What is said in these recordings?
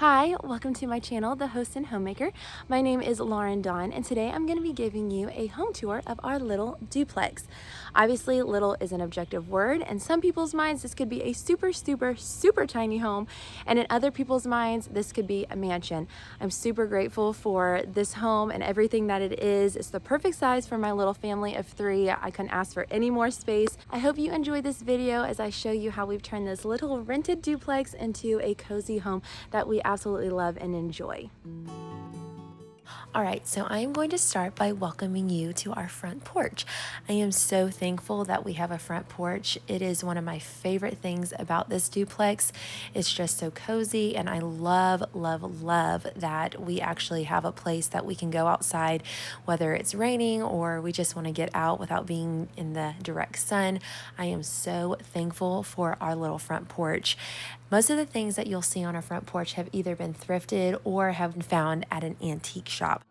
Hi, welcome to my channel, The Host and Homemaker. My name is Lauren Dawn, and today I'm going to be giving you a home tour of our little duplex. Obviously, little is an objective word. In some people's minds, this could be a super tiny home, and in other people's minds, this could be a mansion. I'm super grateful for this home and everything that it is. It's the perfect size for my little family of 3. I couldn't ask for any more space. I hope you enjoy this video as I show you how we've turned this little rented duplex into a cozy home that we absolutely love and enjoy. All right, so I am going to start by welcoming you to our front porch. I am so thankful that we have a front porch. It is one of my favorite things about this duplex. It's just so cozy, and I love that we actually have a place that we can go outside, whether it's raining or we just want to get out without being in the direct sun. I am so thankful for our little front porch. Most of the things that you'll see on our front porch have either been thrifted or have been found at an antique shop.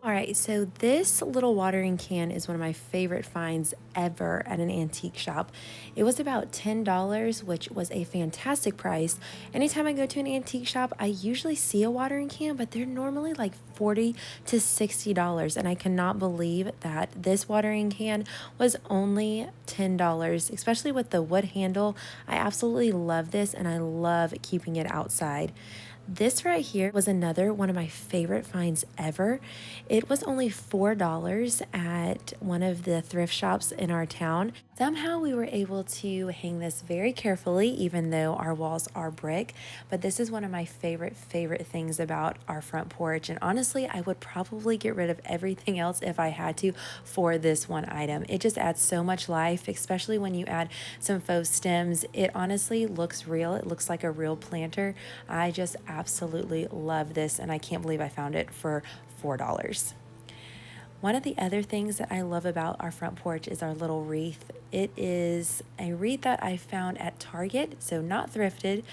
All right, so this little watering can is one of my favorite finds ever at an antique shop. It was about $10, which was a fantastic price. Anytime I go to an antique shop, I usually see a watering can, but they're normally like $40 to $60, and I cannot believe that this watering can was only $10, especially with the wood handle. I absolutely love this, and I love keeping it outside. This right here was another one of my favorite finds ever. It was only $4 at one of the thrift shops in our town. Somehow we were able to hang this very carefully, even though our walls are brick. But this is one of my favorite things about our front porch. And honestly, I would probably get rid of everything else if I had to for this one item. It just adds so much life, especially when you add some faux stems. It honestly looks real. It looks like a real planter. I just absolutely love this, and I can't believe I found it for $4. One of the other things that I love about our front porch is our little wreath. It is a wreath that I found at Target, so not thrifted,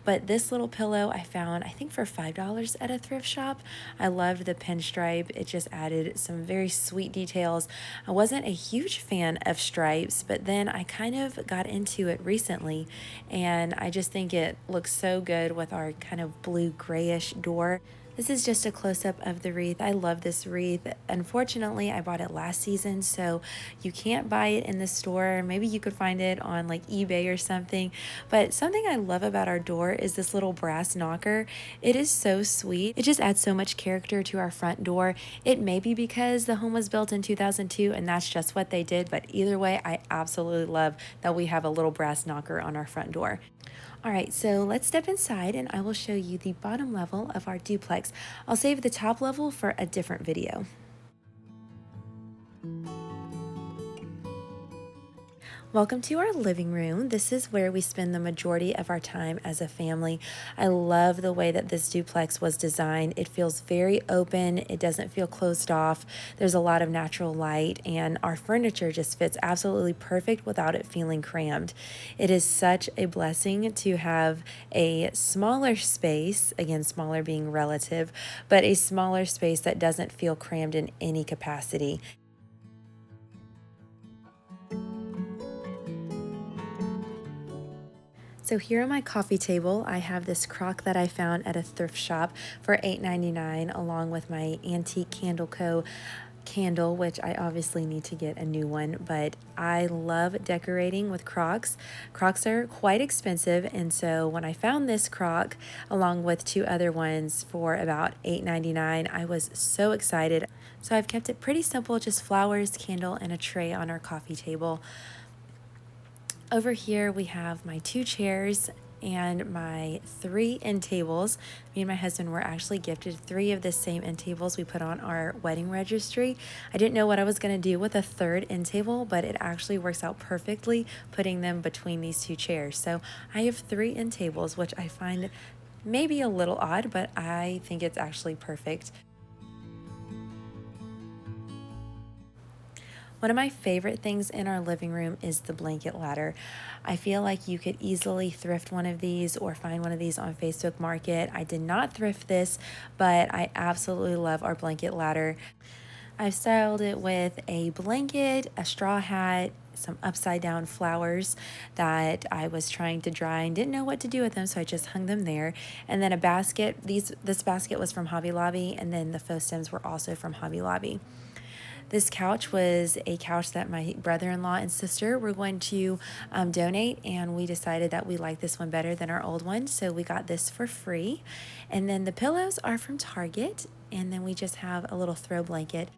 but this little pillow I found, I think, for $5 at a thrift shop. I loved the pinstripe. It just added some very sweet details. I wasn't a huge fan of stripes, but then I kind of got into it recently, and I just think it looks so good with our kind of blue grayish door. This is just a close-up of the wreath. I love this wreath. Unfortunately, I bought it last season, so you can't buy it in the store. Maybe you could find it on like eBay or something. But something I love about our door is this little brass knocker. It is so sweet. It just adds so much character to our front door. It may be because the home was built in 2002 and that's just what they did, but either way, I absolutely love that we have a little brass knocker on our front door. All right, so let's step inside and I will show you the bottom level of our duplex. I'll save the top level for a different video. Welcome to our living room. This is where we spend the majority of our time as a family. I love the way that this duplex was designed. It feels very open. It doesn't feel closed off. There's a lot of natural light, and our furniture just fits absolutely perfect without it feeling crammed. It is such a blessing to have a smaller space, again, smaller being relative, but a smaller space that doesn't feel crammed in any capacity. So here on my coffee table, I have this crock that I found at a thrift shop for $8.99, along with my Antique Candle Co. candle, which I obviously need to get a new one, but I love decorating with crocks. Crocks are quite expensive, and so when I found this crock along with 2 other ones for about $8.99, I was so excited. So I've kept it pretty simple, just flowers, candle, and a tray on our coffee table. Over here we have my 2 chairs and my 3 end tables. Me and my husband were actually gifted 3 of the same end tables we put on our wedding registry. I didn't know what I was going to do with a 3rd end table, but it actually works out perfectly putting them between these 2 chairs. So I have 3 end tables, which I find maybe a little odd, but I think it's actually perfect. One of my favorite things in our living room is the blanket ladder. I feel like you could easily thrift one of these or find one of these on Facebook Market. I did not thrift this, but I absolutely love our blanket ladder. I've styled it with a blanket, a straw hat, some upside down flowers that I was trying to dry and didn't know what to do with them, so I just hung them there. And then a basket. This basket was from Hobby Lobby, and then the faux stems were also from Hobby Lobby. This couch was a couch that my brother-in-law and sister were going to donate, and we decided that we liked this one better than our old one, so we got this for free. And then the pillows are from Target, and then we just have a little throw blanket.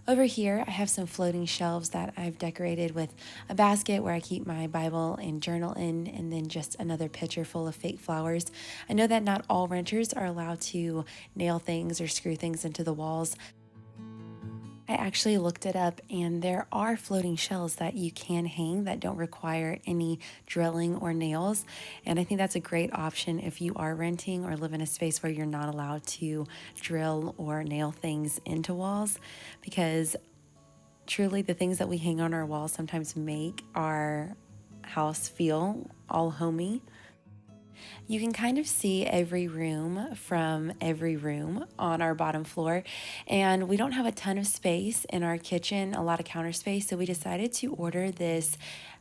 Over here, I have some floating shelves that I've decorated with a basket where I keep my Bible and journal in, and then just another pitcher full of fake flowers. I know that not all renters are allowed to nail things or screw things into the walls. I actually looked it up, and there are floating shelves that you can hang that don't require any drilling or nails. And I think that's a great option if you are renting or live in a space where you're not allowed to drill or nail things into walls, because truly the things that we hang on our walls sometimes make our house feel all homey. You can kind of see every room from every room on our bottom floor, and we don't have a ton of space in our kitchen, a lot of counter space, so we decided to order this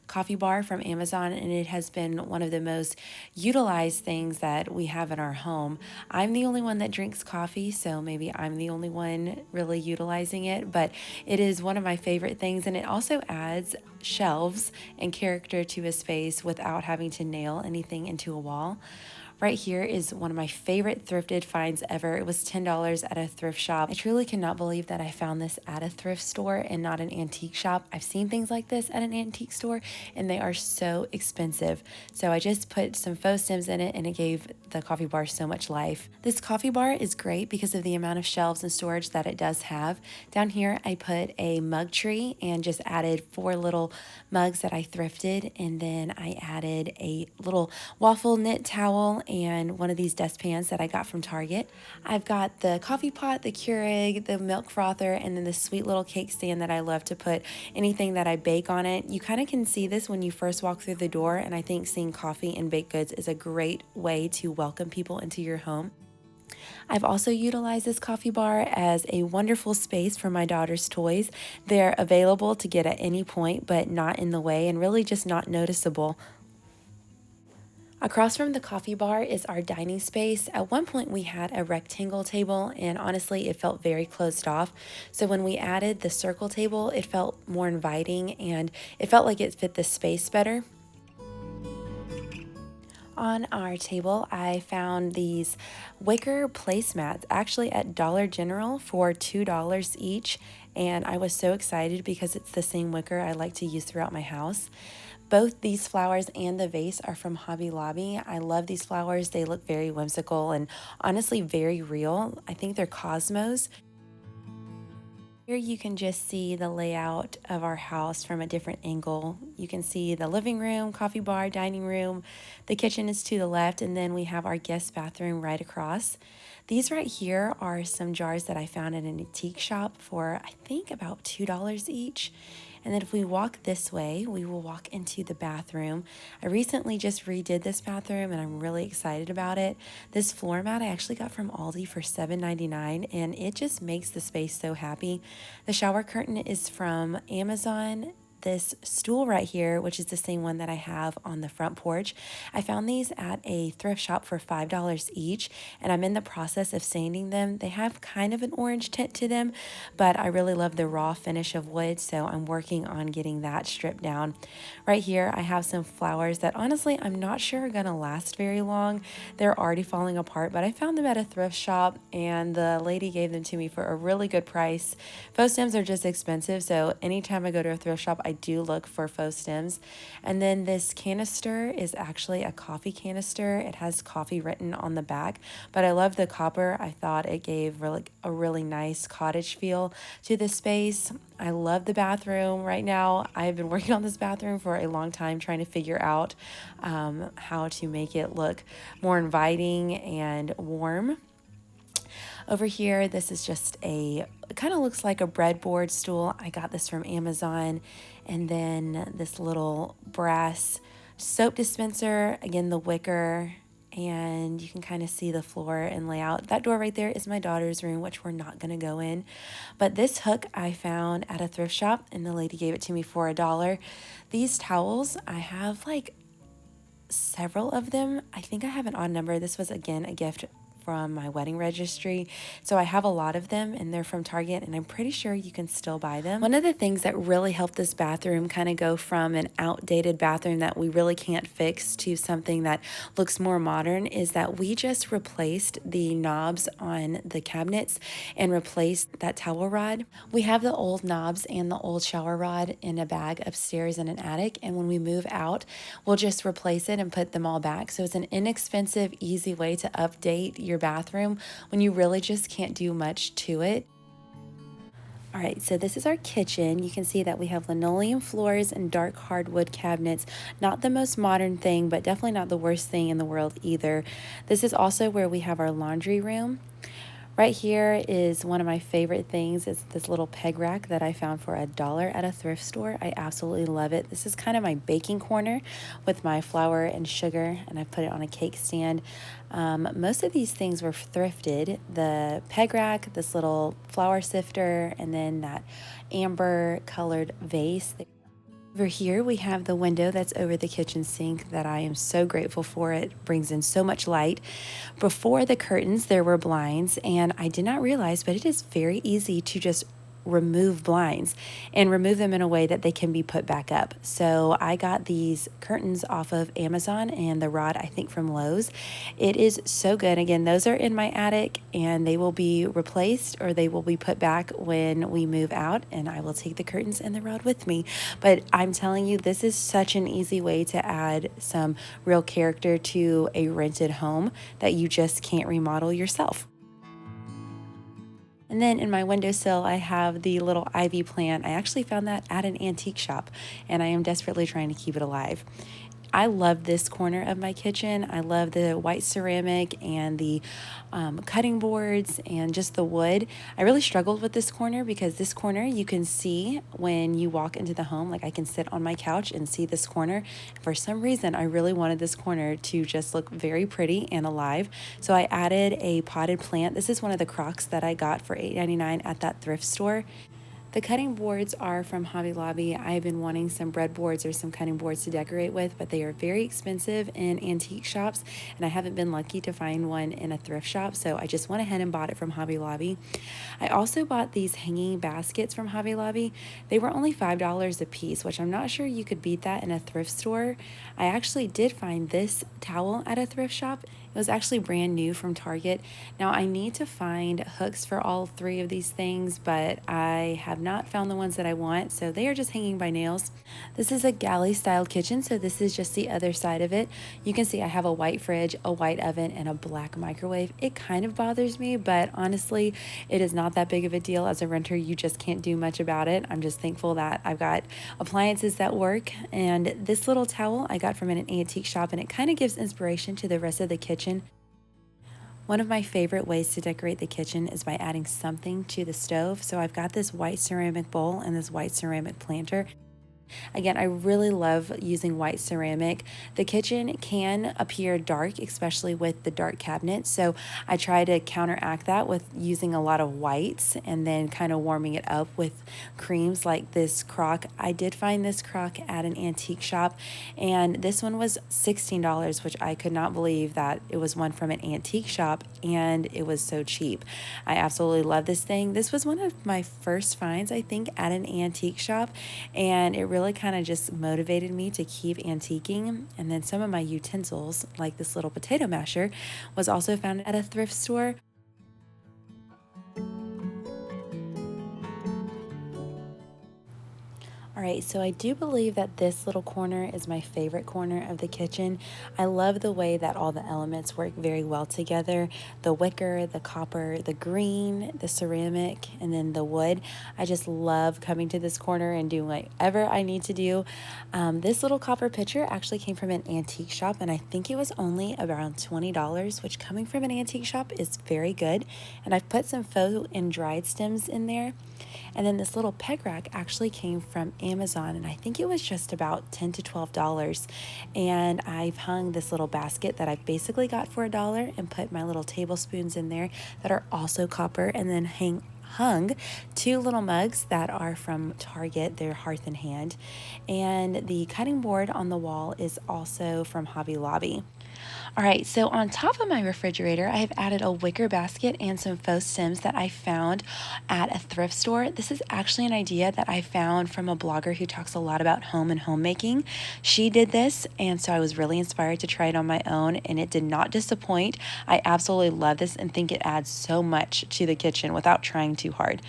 coffee bar from Amazon, and it has been one of the most utilized things that we have in our home. I'm the only one that drinks coffee, so maybe I'm the only one really utilizing it, but it is one of my favorite things, and it also adds shelves and character to a space without having to nail anything into a wall. Right here is one of my favorite thrifted finds ever. It was $10 at a thrift shop. I truly cannot believe that I found this at a thrift store and not an antique shop. I've seen things like this at an antique store, and they are so expensive. So I just put some faux stems in it, and it gave the coffee bar so much life. This coffee bar is great because of the amount of shelves and storage that it does have. Down here, I put a mug tree and just added 4 little mugs that I thrifted, and then I added a little waffle knit towel and one of these dustpans that I got from Target. I've got the coffee pot, the Keurig, the milk frother, and then the sweet little cake stand that I love to put anything that I bake on it. You kind of can see this when you first walk through the door, and I think seeing coffee and baked goods is a great way to welcome people into your home. I've also utilized this coffee bar as a wonderful space for my daughter's toys. They're available to get at any point, but not in the way and really just not noticeable. Across from the coffee bar is our dining space. At one point we had a rectangle table, and honestly it felt very closed off. So when we added the circle table, it felt more inviting and it felt like it fit the space better. On our table, I found these wicker placemats actually at Dollar General for $2 each, and I was so excited because it's the same wicker I like to use throughout my house. Both these flowers and the vase are from Hobby Lobby. I love these flowers. They look very whimsical and honestly very real. I think they're cosmos. Here you can just see the layout of our house from a different angle. You can see the living room, coffee bar, dining room. The kitchen is to the left, and then we have our guest bathroom right across. These right here are some jars that I found at an antique shop for I think about $2 each. And then if we walk this way, we will walk into the bathroom. I recently just redid this bathroom, and I'm really excited about it. This floor mat I actually got from Aldi for $7.99, and it just makes the space so happy. The shower curtain is from Amazon. This stool right here, which is the same one that I have on the front porch, I found these at a thrift shop for $5 each, and I'm in the process of sanding them. They have kind of an orange tint to them, but I really love the raw finish of wood, so I'm working on getting that stripped down. Right here, I have some flowers that honestly I'm not sure are gonna last very long. They're already falling apart, but I found them at a thrift shop, and the lady gave them to me for a really good price. Faux stems are just expensive, so anytime I go to a thrift shop, I do look for faux stems. And then this canister is actually a coffee canister. It has coffee written on the back, but I love the copper. I thought it gave a really nice cottage feel to this space. I love the bathroom right now. I've been working on this bathroom for a long time, trying to figure out how to make it look more inviting and warm. Over here, this is just it kind of looks like a breadboard stool. I got this from Amazon. And then this little brass soap dispenser, again, the wicker. and you can kind of see the floor and layout. That door right there is my daughter's room, which we're not going to go in. But this hook I found at a thrift shop, and the lady gave it to me for $1. These towels, I have like several of them. I think I have an odd number. This was, again, a gift from my wedding registry. So I have a lot of them, and they're from Target, and I'm pretty sure you can still buy them. One of the things that really helped this bathroom kind of go from an outdated bathroom that we really can't fix to something that looks more modern is that we just replaced the knobs on the cabinets and replaced that towel rod. We have the old knobs and the old shower rod in a bag upstairs in an attic, and when we move out, we'll just replace it and put them all back. So it's an inexpensive, easy way to update your bathroom when you really just can't do much to it. All right, so this is our kitchen. You can see that we have linoleum floors and dark hardwood cabinets. Not the most modern thing, but definitely not the worst thing in the world either. This is also where we have our laundry room. Right here is one of my favorite things. It's this little peg rack that I found for $1 at a thrift store. I absolutely love it. This is kind of my baking corner with my flour and sugar, and I put it on a cake stand. Most of these things were thrifted. The peg rack, this little flour sifter, and then that amber colored vase. Over here we have the window that's over the kitchen sink that I am so grateful for. It brings in so much light. Before the curtains there were blinds, and I did not realize, but it is very easy to just remove blinds and remove them in a way that they can be put back up. So I got these curtains off of Amazon and the rod, I think, from Lowe's. It is so good. Again, those are in my attic, and they will be replaced or they will be put back when we move out, and I will take the curtains and the rod with me. But I'm telling you, this is such an easy way to add some real character to a rented home that you just can't remodel yourself. And then in my windowsill, I have the little ivy plant. I actually found that at an antique shop, and I am desperately trying to keep it alive. I love this corner of my kitchen. I love the white ceramic and the cutting boards and just the wood. I really struggled with this corner because this corner you can see when you walk into the home. Like, I can sit on my couch and see this corner. For some reason, I really wanted this corner to just look very pretty and alive. So I added a potted plant. This is one of the crocks that I got for $8.99 at that thrift store. The cutting boards are from Hobby Lobby. I've been wanting some breadboards or some cutting boards to decorate with, but they are very expensive in antique shops, and I haven't been lucky to find one in a thrift shop, so I just went ahead and bought it from Hobby Lobby. I also bought these hanging baskets from Hobby Lobby. They were only $5 a piece, which I'm not sure you could beat that in a thrift store. I actually did find this towel at a thrift shop. It was actually brand new from Target. Now, I need to find hooks for all three of these things, but I have not found the ones that I want, so they are just hanging by nails. This is a galley style kitchen, so this is just the other side of it. You can see I have a white fridge, a white oven, and a black microwave. It kind of bothers me, but honestly, it is not that big of a deal. As a renter, you just can't do much about it. I'm just thankful that I've got appliances that work. And this little towel I got from an antique shop, and it kind of gives inspiration to the rest of the kitchen. One of my favorite ways to decorate the kitchen is by adding something to the stove. So I've got this white ceramic bowl and this white ceramic planter. Again, I really love using white ceramic. The kitchen can appear dark, especially with the dark cabinets. So I try to counteract that with using a lot of whites and then kind of warming it up with creams like this crock. I did find this crock at an antique shop, and this one was $16, which I could not believe that it was one from an antique shop and it was so cheap. I absolutely love this thing. This was one of my first finds, I think, at an antique shop, and it really kind of just motivated me to keep antiquing. And then some of my utensils, like this little potato masher, was also found at a thrift store. All right, so I do believe that this little corner is my favorite corner of the kitchen. I love the way that all the elements work very well together. The wicker, the copper, the green, the ceramic, and then the wood. I just love coming to this corner and doing whatever I need to do. This little copper pitcher actually came from an antique shop, and I think it was only around $20, which coming from an antique shop is very good. And I've put some faux and dried stems in there. And then this little peg rack actually came from Amazon, and I think it was just about $10 to $12. And I've hung this little basket that I basically got for $1 and put my little tablespoons in there that are also copper, and then hung 2 little mugs that are from Target. They're Hearth and Hand, and the cutting board on the wall is also from Hobby Lobby. All right, so on top of my refrigerator, I have added a wicker basket and some faux stems that I found at a thrift store. This is actually an idea that I found from a blogger who talks a lot about home and homemaking. She did this, and so I was really inspired to try it on my own, and it did not disappoint. I absolutely love this and think it adds so much to the kitchen without trying too hard.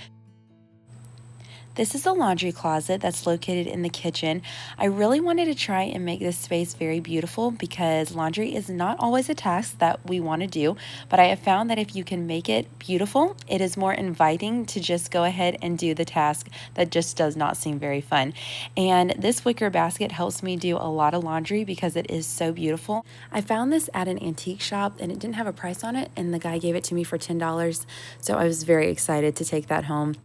This is a laundry closet that's located in the kitchen. I really wanted to try and make this space very beautiful because laundry is not always a task that we want to do, but I have found that if you can make it beautiful, it is more inviting to just go ahead and do the task that just does not seem very fun. And this wicker basket helps me do a lot of laundry because it is so beautiful. I found this at an antique shop and it didn't have a price on it, and the guy gave it to me for $10, so I was very excited to take that home.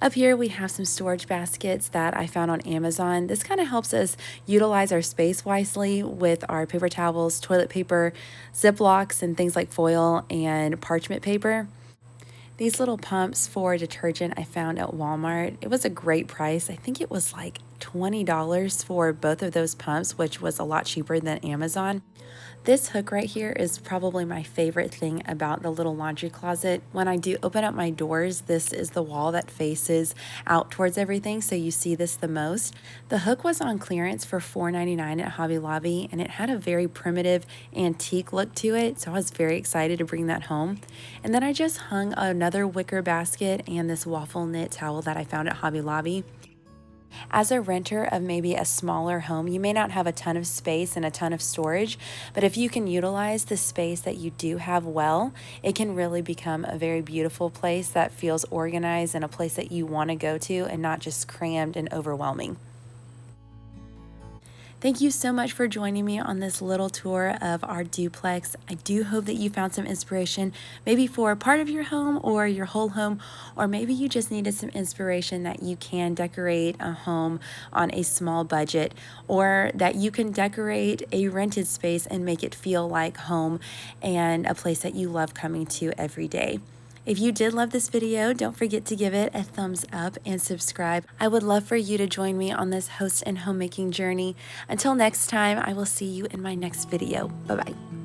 Up here we have some storage baskets that I found on Amazon. This kind of helps us utilize our space wisely with our paper towels, toilet paper, Ziplocs, and things like foil and parchment paper. These little pumps for detergent I found at Walmart. It was a great price. I think it was like $20 for both of those pumps, which was a lot cheaper than Amazon. This hook right here is probably my favorite thing about the little laundry closet. When I do open up my doors, this is the wall that faces out towards everything, so you see this the most. The hook was on clearance for $4.99 at Hobby Lobby, and it had a very primitive antique look to it, so I was very excited to bring that home. And then I just hung another wicker basket and this waffle knit towel that I found at Hobby Lobby. As a renter of maybe a smaller home, you may not have a ton of space and a ton of storage, but if you can utilize the space that you do have well, it can really become a very beautiful place that feels organized and a place that you want to go to and not just crammed and overwhelming. Thank you so much for joining me on this little tour of our duplex. I do hope that you found some inspiration, maybe for part of your home or your whole home, or maybe you just needed some inspiration that you can decorate a home on a small budget, or that you can decorate a rented space and make it feel like home and a place that you love coming to every day. If you did love this video, don't forget to give it a thumbs up and subscribe. I would love for you to join me on this host and homemaking journey. Until next time, I will see you in my next video. Bye-bye.